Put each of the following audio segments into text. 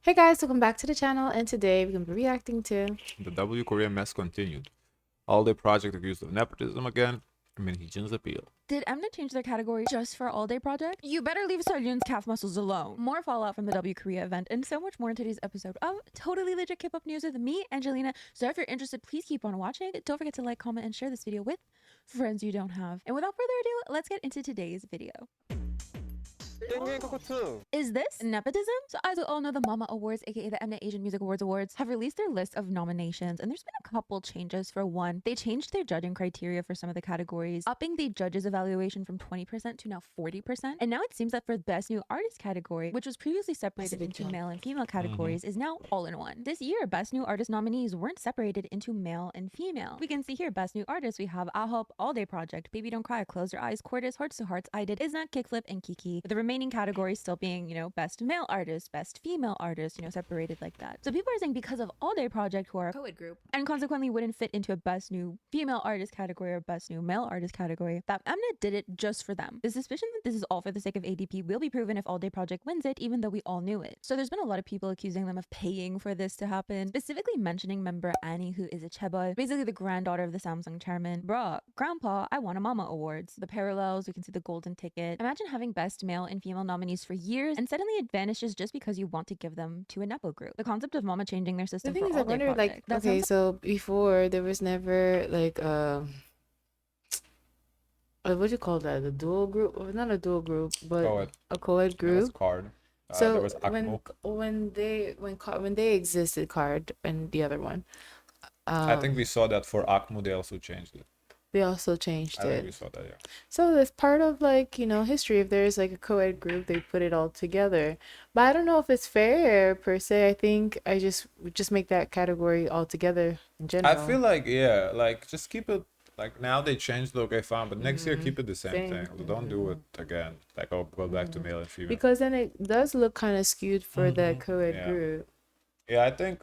Hey guys, welcome back to the channel, and today we're going to be reacting to The W Korea mess continued. ALLDAY project accused of nepotism again. Hee Jin's appeal. Did Mnet change their category just for ALLDAY project? You better leave Soyun's calf muscles alone. More fallout from the W Korea event and so much more in today's episode of Totally Legit K-pop News with me, Angelina. So if you're interested, please keep on watching. Don't forget to like, comment, and share this video with friends you don't have. And without further ado, let's get into today's video. Is this nepotism? So as we all know, the Mama Awards, aka the Mnet Asian Music Awards, have released their list of nominations, and there's been a couple changes. For one, they changed their judging criteria for some of the categories, upping the judges' evaluation from 20% to now 40%. And now it seems that for the Best New Artist category, which was previously separated into male and female categories, is now all in one. This year, Best New Artist nominees weren't separated into male and female. We can see here, Best New Artist, we have AHOP, ALLDAY Project, Baby Don't Cry, Close Your Eyes, Quartus, Hearts to Hearts, I Did, Isna, Kickflip, and Kiki. The remaining categories still being, best male artist, best female artist, separated like that. So people are saying because of ALLDAY Project, who are a co-ed group, and consequently wouldn't fit into a best new female artist category or best new male artist category, that Mnet did it just for them. The suspicion that this is all for the sake of ADP will be proven if ALLDAY Project wins it, even though we all knew it. So there's been a lot of people accusing them of paying for this to happen, specifically mentioning member Annie, who is a chaebol, basically the granddaughter of the Samsung chairman. Bruh, grandpa, I won a Mama Awards. The parallels, we can see the golden ticket. Imagine having best male and female nominees for years, and suddenly it vanishes just because you want to give them to a Nepo group. The concept of Mama changing their system the for thing is, I ALLDAY wonder, project. okay, so before there was never what do you call that? A dual group, or not a dual group, but Co-ed. a co-ed group. Card. So there was ACMO. when they existed, Card and the other one, I think we saw that for ACMO they also changed it. they also changed I think we it. saw that, yeah. So it's part of history. If there's like a co-ed group, they put it all together. But I don't know if it's fair per se. I think I just make that category all together in general. I feel like, yeah, like just keep it, like now they changed it, okay, fine, but next year keep it the same thing. Don't do it again. Like, oh, go back to male and female. Because then it does look kind of skewed for the co-ed group. Yeah, I think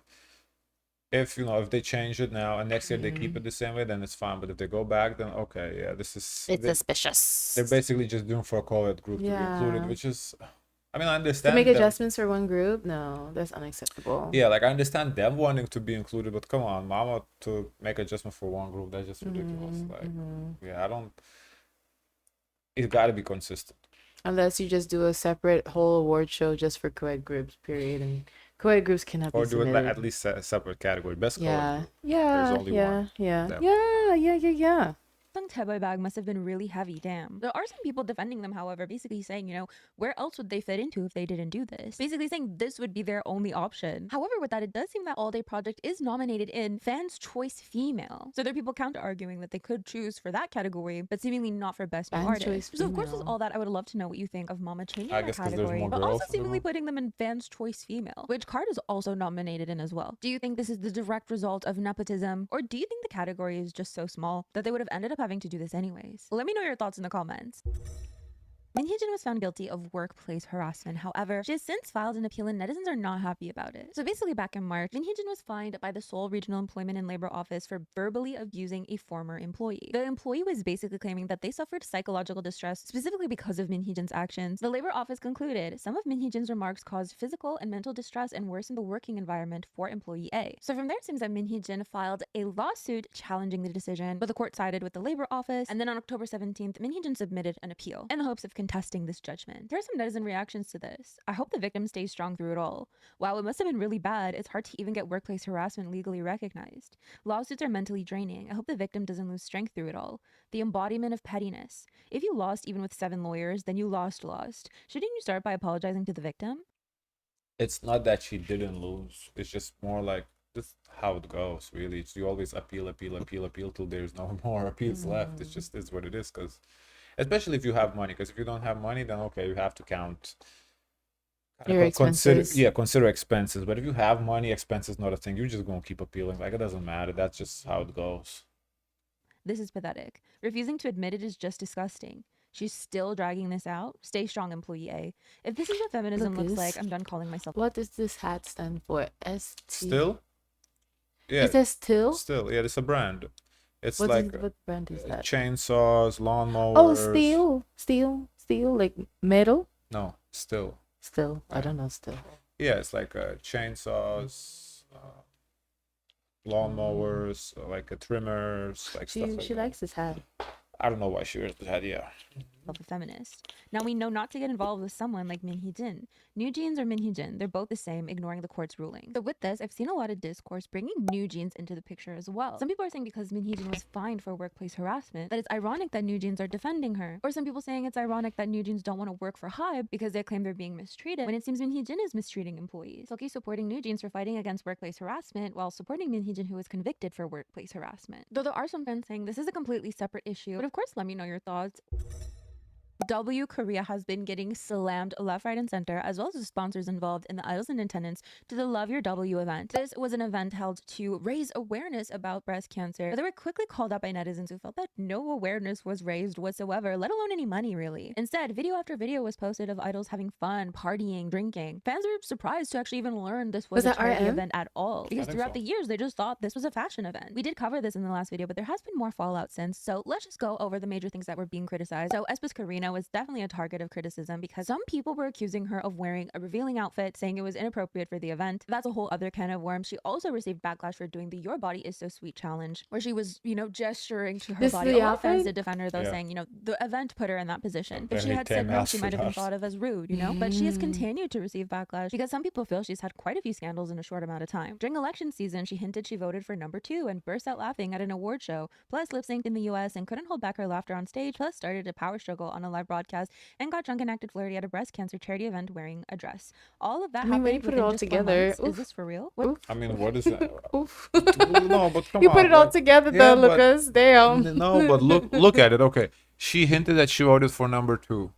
if they change it now and next year they keep it the same way, then it's fine. But if they go back, then okay, yeah, it's suspicious. They're basically just doing for a co-ed group to be included, which is, I mean, I understand to make adjustments for one group. No, that's unacceptable. Yeah, like I understand them wanting to be included, but come on, Mama, to make adjustment for one group, that's just ridiculous. Yeah, I don't. It's got to be consistent. Unless you just do a separate whole award show just for co-ed groups, period, and co-ed groups cannot be submitted. Or do it like at least a separate category. Best co-ed group. There's only one. Yeah. chaebol bag must have been really heavy, damn. There are some people defending them, however, basically saying, where else would they fit into if they didn't do this? Basically saying this would be their only option. However, with that, it does seem that ALLDAY Project is nominated in Fans Choice Female. So there are people counter-arguing that they could choose for that category, but seemingly not for Best New Artist. So of course, with all that, I would love to know what you think of Mama changing their category, but also seemingly putting them in Fans Choice Female, which Card is also nominated in as well. Do you think this is the direct result of nepotism, or do you think the category is just so small that they would have ended up having to do this anyways? Let me know your thoughts in the comments. Hee Jin was found guilty of workplace harassment. However, she has since filed an appeal and netizens are not happy about it. So basically back in March, Hee Jin was fined by the Seoul Regional Employment and Labor Office for verbally abusing a former employee. The employee was basically claiming that they suffered psychological distress specifically because of Hee Jin's actions. The Labor Office concluded some of Hee Jin's remarks caused physical and mental distress and worsened the working environment for employee A. So from there, it seems that Hee Jin filed a lawsuit challenging the decision, but the court sided with the Labor Office, and then on October 17th, Hee Jin submitted an appeal in the hopes of contesting this judgment. There are some netizen reactions to this. I hope the victim stays strong through it all. While it must have been really bad, it's hard to even get workplace harassment legally recognized. Lawsuits are mentally draining. I hope the victim doesn't lose strength through it all. The embodiment of pettiness. If you lost even with 7 lawyers, then you lost. Shouldn't you start by apologizing to the victim? It's not that she didn't lose. It's just more like this is how it goes, really. You always appeal till there's no more appeals left. It's what it is, because especially if you have money, because if you don't have money, then okay, you have to count your expenses. Consider expenses. But if you have money, expenses not a thing. You're just gonna keep appealing. Like, it doesn't matter. That's just how it goes. This is pathetic. Refusing to admit it is just disgusting. She's still dragging this out. Stay strong, employee A. If this is what feminism looks like, I'm done calling myself. What does this hat stand for? Still? Yeah. It says still? Still, yeah, it's a brand. It's what like brand is that? Chainsaws, lawnmowers. Oh, steel, like metal. No, still. I don't know. Still. Yeah, it's like chainsaws, lawnmowers, like trimmers, like stuff like She that. likes this hat. I don't know why she wears the hat. Yeah. Of a feminist. Now we know not to get involved with someone like Hee Jin. New jeans or Hee Jin, they're both the same, ignoring the court's ruling. So with this, I've seen a lot of discourse bringing new jeans into the picture as well. Some people are saying because Hee Jin was fined for workplace harassment, that it's ironic that new jeans are defending her. Or some people saying it's ironic that new jeans don't want to work for Hybe because they claim they're being mistreated, when it seems Hee Jin is mistreating employees. Seoki supporting new jeans for fighting against workplace harassment, while supporting Hee Jin, who was convicted for workplace harassment. Though there are some fans saying this is a completely separate issue, but of course let me know your thoughts. W Korea has been getting slammed left, right, and center, as well as the sponsors involved in the idols in attendance to the Love Your W event. This was an event held to raise awareness about breast cancer, but they were quickly called out by netizens who felt that no awareness was raised whatsoever, let alone any money really. Instead, video after video was posted of idols having fun, partying, drinking. Fans were surprised to actually even learn this was a that charity RM? event at all, because throughout so. the years they just thought this was a fashion event. We did cover this in the last video, but there has been more fallout since, so let's just go over the major things that were being criticized. So Espis Karina was definitely a target of criticism because some people were accusing her of wearing a revealing outfit, saying it was inappropriate for the event. That's a whole other can of worms. She also received backlash for doing the Your Body Is So Sweet challenge, where she was, gesturing to her This is body. the A lot of fans outfit? did defend her though, Yeah. saying, the event put her in that position. If she Very had said tame no, she outfit might have been house. thought of as rude, But she has continued to receive backlash because some people feel she's had quite a few scandals in a short amount of time. During election season, she hinted she voted for number 2 and burst out laughing at an award show, plus lip synced in the US and couldn't hold back her laughter on stage, plus started a power struggle on a live broadcast and got drunk and acted flirty at a breast cancer charity event wearing a dress. All of that I mean, when you happened put it within all just 4 together, months. Is oof, this for real? What? oof, I mean, what is that? oof. No, but come You put on. it all Like, together yeah, though, but Lucas. Damn. no, but look at it. Okay, she hinted that she voted for number 2.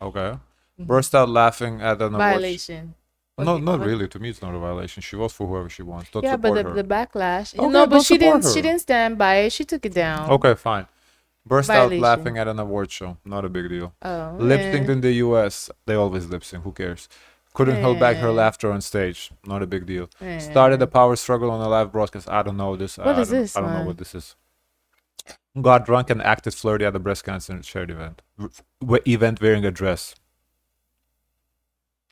Okay, burst out laughing at an award. Violation. No, Okay, not what- really. To me, it's not a violation. She votes for whoever she wants. Don't Yeah, but support her. the backlash. Okay, No, but don't she support didn't. She her. didn't stand by it. She took it down. Okay, fine. Burst out Violation. laughing at an award show. Not a big deal. Oh, Lip synced in the US. They always lip sync. Who cares? Couldn't hold back her laughter on stage. Not a big deal. Started a power struggle on a live broadcast. I don't know this. What is this, I don't know man? what this is. Got drunk and acted flirty at the breast cancer charity event wearing a dress.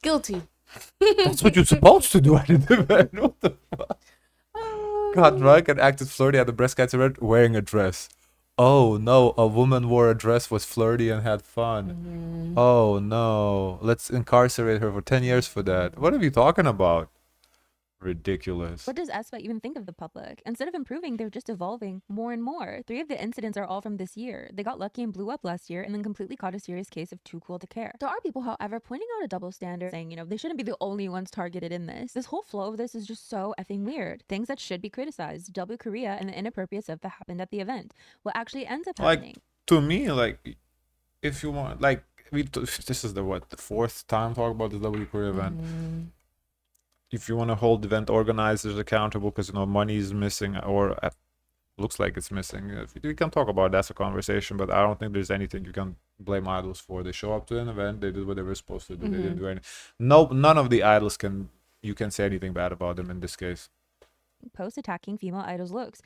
Guilty. That's what you're supposed to do at an event. What the fuck? Got drunk and acted flirty at the breast cancer event wearing a dress. Oh no, a woman wore a dress, was flirty, and had fun. Oh no, let's incarcerate her for 10 years for that. What are we talking about? Ridiculous. What does aespa even think of the public? Instead of improving, they're just evolving more and more. 3 of the incidents are all from this year. They got lucky and blew up last year and then completely caught a serious case of too cool to care. There are people, however, pointing out a double standard, saying, they shouldn't be the only ones targeted in this. This whole flow of this is just so effing weird. Things that should be criticized. W Korea and the inappropriate stuff that happened at the event. What actually ends up happening? Like, to me, like, if you want, like, this is the 4th time talk about the W Korea event. If you want to hold event organizers accountable because money is missing or looks like it's missing, we can talk about that's a conversation, but I don't think there's anything you can blame idols for. They show up to an event, they did what they were supposed to do. They didn't do anything. None of the idols you can say anything bad about them in this case. Post attacking female idols' looks.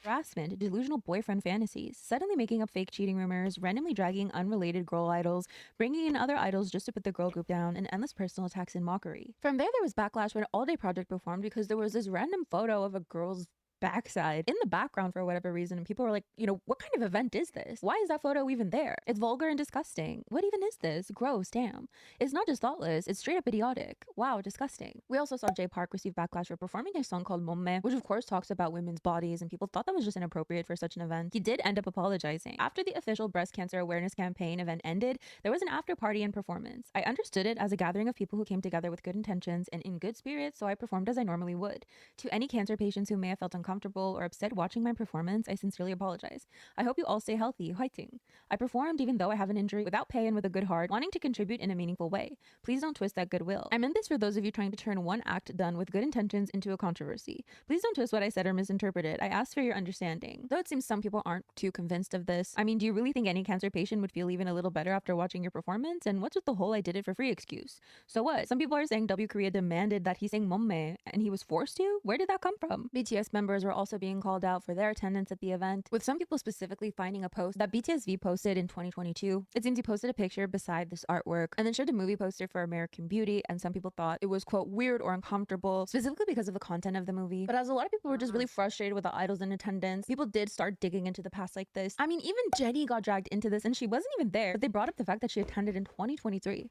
Harassment, delusional boyfriend fantasies, suddenly making up fake cheating rumors, randomly dragging unrelated girl idols, bringing in other idols just to put the girl group down, and endless personal attacks and mockery. From there was backlash when ALLDAY Project performed because there was this random photo of a girl's backside in the background for whatever reason, and people were like, what kind of event is this? Why is that photo even there? It's vulgar and disgusting. What even is this? Gross, damn. It's not just thoughtless, it's straight up idiotic. Wow, disgusting. We also saw Jay Park receive backlash for performing a song called Momme, which of course talks about women's bodies, and people thought that was just inappropriate for such an event. He did end up apologizing. After the official breast cancer awareness campaign event ended, there was an after party and performance. I understood it as a gathering of people who came together with good intentions and in good spirits, so I performed as I normally would. To any cancer patients who may have felt uncomfortable or upset watching my performance, I sincerely apologize. I hope you all stay healthy. Fighting. I performed even though I have an injury, without pay and with a good heart, wanting to contribute in a meaningful way. Please don't twist that goodwill. I meant this for those of you trying to turn one act done with good intentions into a controversy. Please don't twist what I said or misinterpret it. I asked for your understanding. Though it seems some people aren't too convinced of this. I mean, do you really think any cancer patient would feel even a little better after watching your performance? And what's with the whole I did it for free excuse? So what? Some people are saying W Korea demanded that he sing Momme and he was forced to? Where did that come from? BTS members members were also being called out for their attendance at the event, with some people specifically finding a post that BTSV posted in 2022. It seems he posted a picture beside this artwork and then showed a movie poster for American Beauty, and some people thought it was, quote, weird or uncomfortable, specifically because of the content of the movie. But as a lot of people were just really frustrated with the idols in attendance, people did start digging into the past like this. I mean, even Jennie got dragged into this and she wasn't even there, but they brought up the fact that she attended in 2023.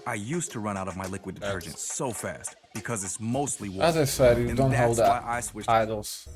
I used to run out of my liquid detergent so fast because it's mostly water. As I said, you And don't hold that's that why I switched idols.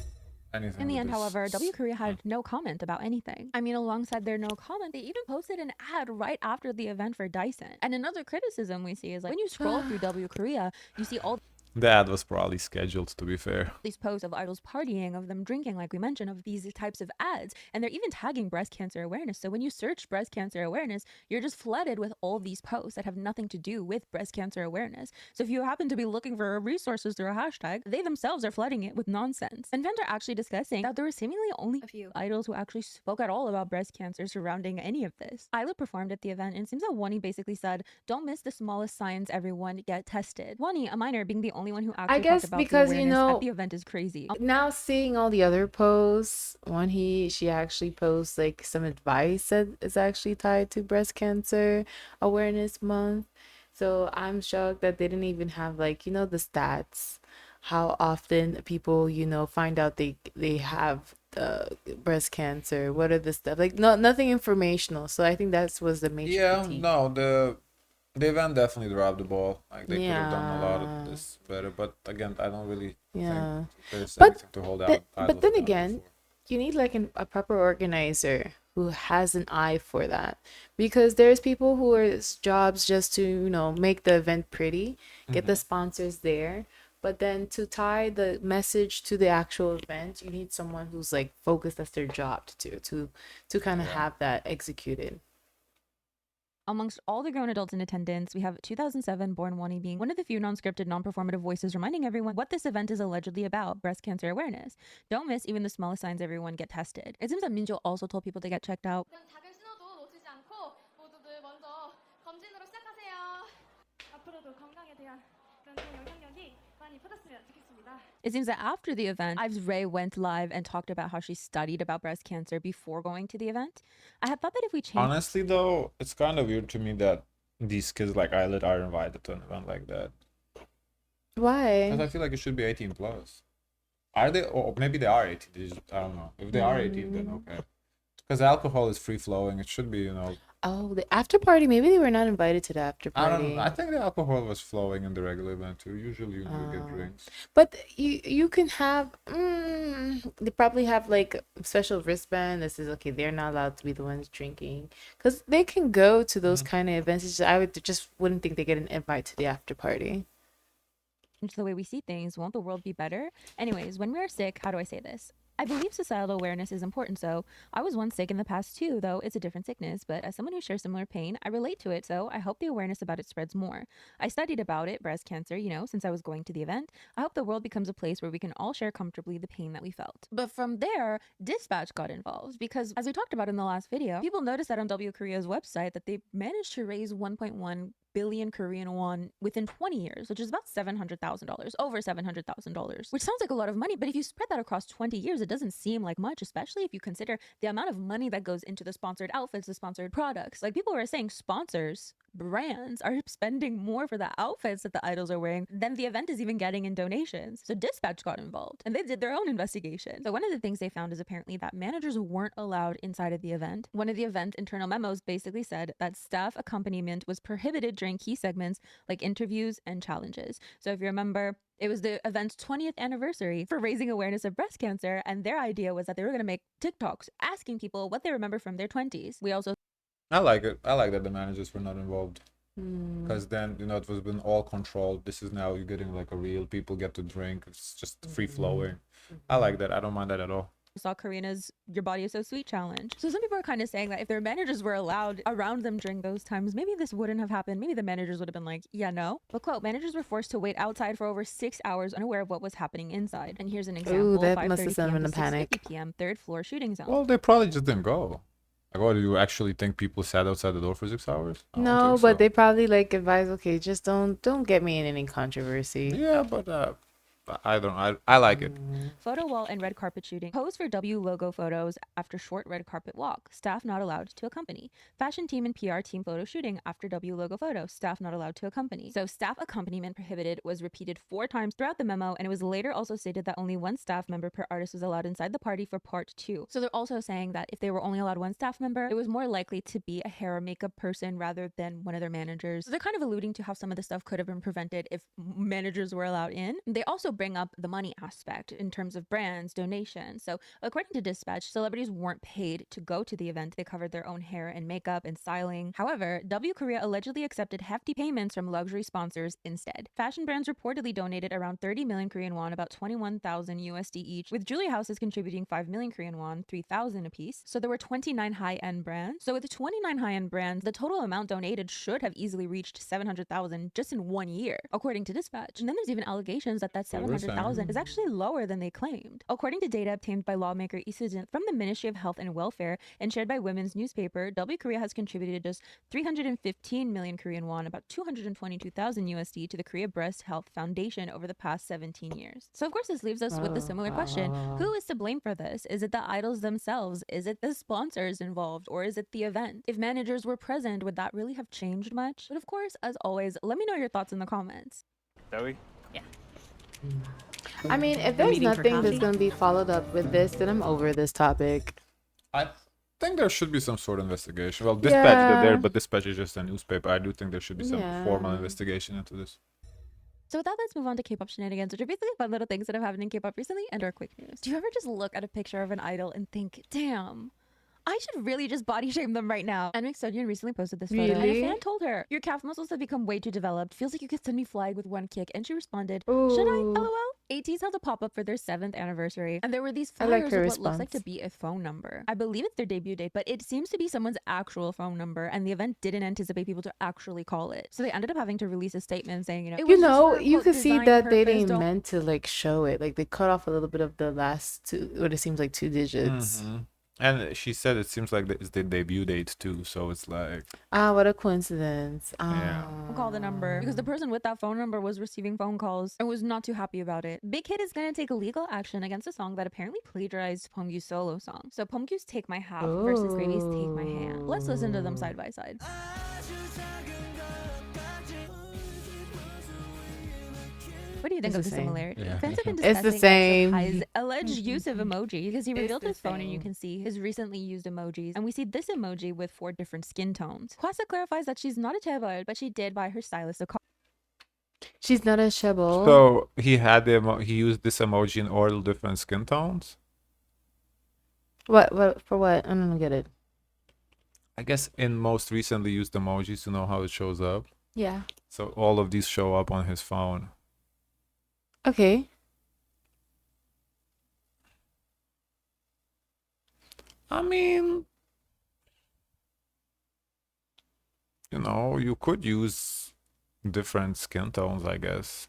Anything In the with end, this. however, W Korea had no comment about anything. I mean, alongside their no comment, they even posted an ad right after the event for Dyson. And another criticism we see is like when you scroll through W Korea, you see all The ad was probably scheduled, to be fair. these posts of idols partying, of them drinking, like we mentioned, of these types of ads, and they're even tagging breast cancer awareness. So when you search breast cancer awareness, you're just flooded with all these posts that have nothing to do with breast cancer awareness. So if you happen to be looking for resources through a hashtag, they themselves are flooding it with nonsense. And fans are actually discussing that there were seemingly only a few idols who actually spoke at all about breast cancer surrounding any of this. ALLDAY performed at the event, and it seems that Wonnie basically said, "Don't miss the smallest signs, everyone, get tested." Wonnie, a minor, being the only one who actually guess talked about because, the you awareness know, at the event is crazy. Now seeing all the other posts, she actually posts like some advice that is actually tied to breast cancer awareness month. So I'm shocked that they didn't even have like, you know, the stats, how often people, you know, find out they have breast cancer. What are the stuff like? No, nothing informational. So I think that was the major Yeah, critique. no, the event definitely dropped the ball. Like they could have done a lot Yeah. of this better, but again, I don't really Yeah. think there's But anything to hold out. but then again, you need like a proper organizer who has an eye for that, because there's people who are jobs just to, you know, make the event pretty, get the sponsors there, but then to tie the message to the actual event, you need someone who's like focused. That's their job to kind of have that executed. Amongst all the grown adults in attendance, we have 2007 born Wonnie being one of the few non-scripted, non-performative voices reminding everyone what this event is allegedly about: breast cancer awareness. Don't miss even the smallest signs, everyone, get tested. It seems that Minjo also told people to get checked out. 작은 신호도 놓치지 않고 모두들 먼저 검진으로 시작하세요. 앞으로도 건강에 대한 그런 좋은 영향력이 많이 퍼졌으면 좋겠습니다. It seems that after the event, Ives Ray went live and talked about how she studied about breast cancer before going to the event. I had thought that if we changed... Honestly, though, it's kind of weird to me that these kids like Islet are invited to an event like that. Why? Because I feel like it should be 18 plus. Are they? Or maybe they are 18. I don't know. If they are 18, then okay. Because alcohol is free flowing. It should be, you know. Oh, the after party. Maybe they were not invited to the after I party. don't know. I think the alcohol was flowing in the regular event too. Usually you get drinks. But you can have they probably have like a special wristband that says, okay, they're not allowed to be the ones drinking, because they can go to those kind of events. It's just, I would just wouldn't think they get an invite to the after party. the way we see things, won't the world be better? Anyways, when we are sick, how do I say this? I believe societal awareness is important, so I was once sick in the past too, though it's a different sickness, but as someone who shares similar pain, I relate to it, so I hope the awareness about it spreads more. I studied about it, breast cancer, you know, since I was going to the event. I hope the world becomes a place where we can all share comfortably the pain that we felt. But from there, Dispatch got involved, because as we talked about in the last video, people noticed that on W Korea's website that they managed to raise 1.1 billion Korean won within 20 years, which is about $700,000, over $700,000, which sounds like a lot of money, but if you spread that across 20 years, it doesn't seem like much, especially if you consider the amount of money that goes into the sponsored outfits, the sponsored products. Like, people are saying sponsors, brands are spending more for the outfits that the idols are wearing than the event is even getting in donations. So Dispatch got involved and they did their own investigation. So one of the things they found is apparently that managers weren't allowed inside of the event. One of the event internal memos basically said that staff accompaniment was prohibited during key segments like interviews and challenges. So if you remember, it was the event's 20th anniversary for raising awareness of breast cancer, and their idea was that they were going to make TikToks asking people what they remember from their 20s. We also I like it. I like that the managers were not involved. Because then, you know, it was been all controlled. This is now you're getting like a real people get to drink. It's just free flowing. I like that. I don't mind that at all. saw Karina's Your Body is So Sweet challenge. So some people are kind of saying that if their managers were allowed around them during those times, maybe this wouldn't have happened. Maybe the managers would have been like, yeah, no. But quote, managers were forced to wait outside for over 6 hours unaware of what was happening inside. And here's an example. Ooh, that must have 5:30 sent them p.m. in to a panic. 6:50 p.m. third floor shooting zone. Well, they probably just didn't go. Like, what, do you actually think people sat outside the door for 6 hours? I don't No, think but so. they probably like advise, okay, just don't get me in any controversy. Yeah, but I don't. I like it. Photo wall and red carpet shooting. Pose for W logo photos after short red carpet walk. Staff not allowed to accompany. Fashion team and PR team photo shooting after W logo photo. Staff not allowed to accompany. So staff accompaniment prohibited was repeated 4 times throughout the memo, and it was later also stated that only 1 staff member per artist was allowed inside the party for part 2. So they're also saying that if they were only allowed 1 staff member, it was more likely to be a hair or makeup person rather than one of their managers. So they're kind of alluding to how some of the stuff could have been prevented if managers were allowed in. They also bring up the money aspect in terms of brands, donations. So according to Dispatch, celebrities weren't paid to go to the event. They covered their own hair and makeup and styling. However, W Korea allegedly accepted hefty payments from luxury sponsors instead. Fashion brands reportedly donated around 30 million Korean won, about 21,000 USD each, with jewelry houses contributing 5 million Korean won, 3,000 apiece. So there were 29 high-end brands. So with 29 high-end brands, the total amount donated should have easily reached 700,000 just in 1 year, according to Dispatch. And then there's even allegations that 700,000 is actually lower than they claimed. According to data obtained by lawmaker Hee Jin from the Ministry of Health and Welfare and shared by Women's Newspaper, W Korea has contributed just 315 million Korean won, about 222,000 USD, to the Korea Breast Health Foundation over the past 17 years. So of course this leaves us with the similar question: who is to blame for this? Is it the idols themselves? Is it the sponsors involved? Or is it the event? If managers were present, would that really have changed much? But of course, as always, let me know your thoughts in the comments. Zoe? I mean, if there's meeting for nothing that's coffee? going to be followed up with this, then I'm over this topic. I think there should be some sort of investigation. Well, Dispatch did there, Yeah. but Dispatch is just a newspaper. I do think there should be some formal Yeah. investigation into this. So with that, let's move on to K-pop shenanigans, which are basically fun little things that have happened in K-pop recently and our quick news. Do you ever just look at a picture of an idol and think, damn, I should really just body shame them right now? And Sejun recently posted this photo, and a Really? fan told her, your calf muscles have become way too developed. Feels like you could send me flying with one kick. And she responded, should I? Ooh. LOL. ATEEZ held a pop-up for their 7th anniversary, and there were these I like flyers her of what looks like to response. be a phone number. I believe it's their debut date, but it seems to be someone's actual phone number, and the event didn't anticipate people to actually call it. So they ended up having to release a statement saying, it You was just know, for, you quote, could see design that they purpose, didn't don't meant to like show it. Like they cut off a little bit of the last 2, what it seems like 2 digits. And she said it seems like it's the debut date too, so it's like Ah, what a coincidence. Yeah. Don't call the number because the person with that phone number was receiving phone calls and was not too happy about it. Big Hit is gonna take legal action against a song that apparently plagiarized Pyeongkyu's solo song. So Pyeongkyu's "Take My Half" versus Gravy's "Take My Hand." Let's listen to them side by side. What do you think It's of the the same. similarity? Yeah. Fans have been It's the discussing same. Hy's alleged use of emoji because he It's revealed the his phone and you same. can see his recently used emojis. And we see this emoji with 4 different skin tones. Kwasa clarifies that she's not a chaebol, but she did buy her stylist a car. She's not a shebel. So he had he used this emoji in all different skin tones. What for what? I don't get it. I guess in most recently used emojis to know how it shows up. Yeah. So all of these show up on his phone. Okay. I mean, you could use different skin tones, I guess.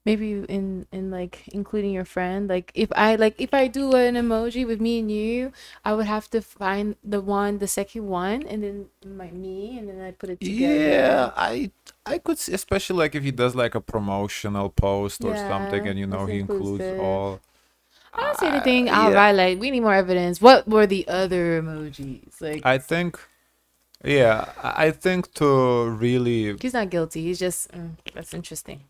Maybe in like including your friend. Like if I do an emoji with me and you, I would have to find the second one, and then me, and then I put it together. Yeah, I could see, especially like if he does like a promotional post or something, Yeah, and it's he includes inclusive. all. I don't see anything yeah. outright. Like we need more evidence. What were the other emojis? Like I think, yeah, I think to really he's not guilty. He's just that's interesting.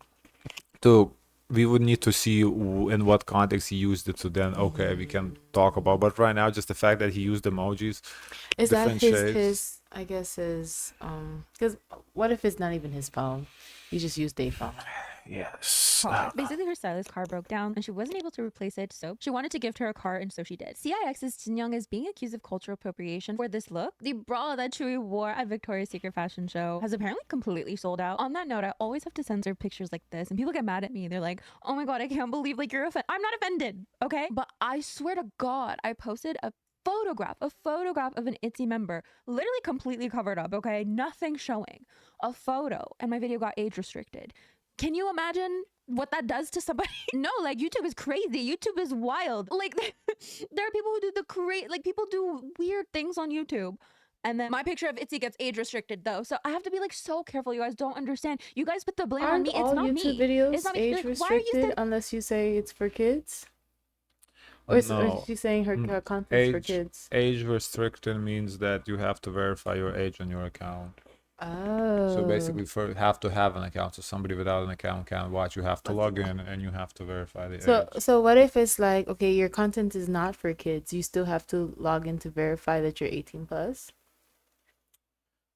we would need to see in what context he used it, so then okay we can talk about. But right now, just the fact that he used emojis, Is that different shapes. his? I guess his. Because what if it's not even his phone? He just used a phone. Yes. Basically, her stylist car broke down and she wasn't able to replace it, so she wanted to gift her a car, and so she did. CIX's Jin Young is being accused of cultural appropriation for this look. The bra that Chui wore at Victoria's Secret fashion show has apparently completely sold out. On that note, I always have to censor pictures like this, and people get mad at me. They're like, oh my god, I can't believe like you're offended. I'm not offended, okay? But I swear to God, I posted a photograph of an ITZY member, literally completely covered up, okay? Nothing showing. A photo, and my video got age restricted. Can you imagine what that does to somebody? No, like YouTube is crazy. YouTube is wild. Like there are people who do people do weird things on YouTube. And then my picture of Itzy gets age restricted though. So I have to be like so careful. You guys don't understand. You guys put the blame on Aren't me. It's all not YouTube me. videos It's not me. age Like, why are you restricted unless you say it's for kids? Or is No. she saying her Mm, content's for kids? Age restricted means that you have to verify your age on your account. Oh. So basically, have to have an account. So somebody without an account can't watch. You have to log in and you have to verify the age. So what if it's like, okay, your content is not for kids. You still have to log in to verify that you're 18 plus?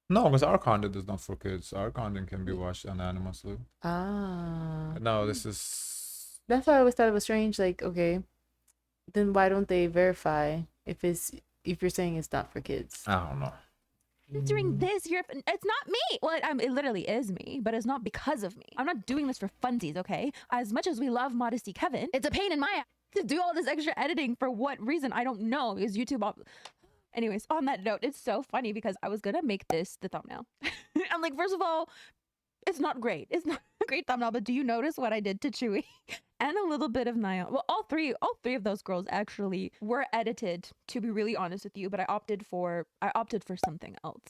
No, because our content is not for kids. Our content can be watched anonymously. Ah. No, this is. That's why I always thought it was strange. Like, okay, then why don't they verify if you're saying it's not for kids? I don't know. Doing this, it's not me. Well, it literally is me, but it's not because of me. I'm not doing this for funsies, okay? As much as we love Modesty Kevin, it's a pain in my ass to do all this extra editing for what reason? I don't know. Because YouTube. Anyways, on that note, it's so funny because I was gonna make this the thumbnail. I'm like, first of all, it's not great. It's not a great thumbnail, but do you notice what I did to Chewy? And a little bit of Nia. Well, all three of those girls actually were edited, to be really honest with you, but I opted for something else.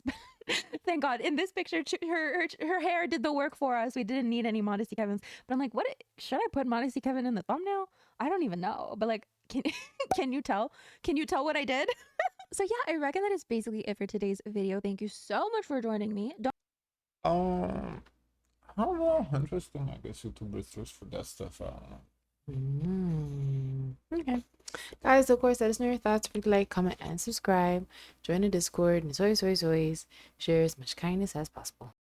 Thank God. In this picture, her hair did the work for us. We didn't need any Modesty Kevins. But I'm like, what should I put Modesty Kevin in the thumbnail? I don't even know. But like, can you tell? Can you tell what I did? So yeah, I reckon that is basically it for today's video. Thank you so much for joining me. I don't know. Interesting. I guess YouTubers search for that stuff. I don't know. Okay. Guys, of course, let us know your thoughts. Please like, comment, and subscribe. Join the Discord. And as always, share as much kindness as possible.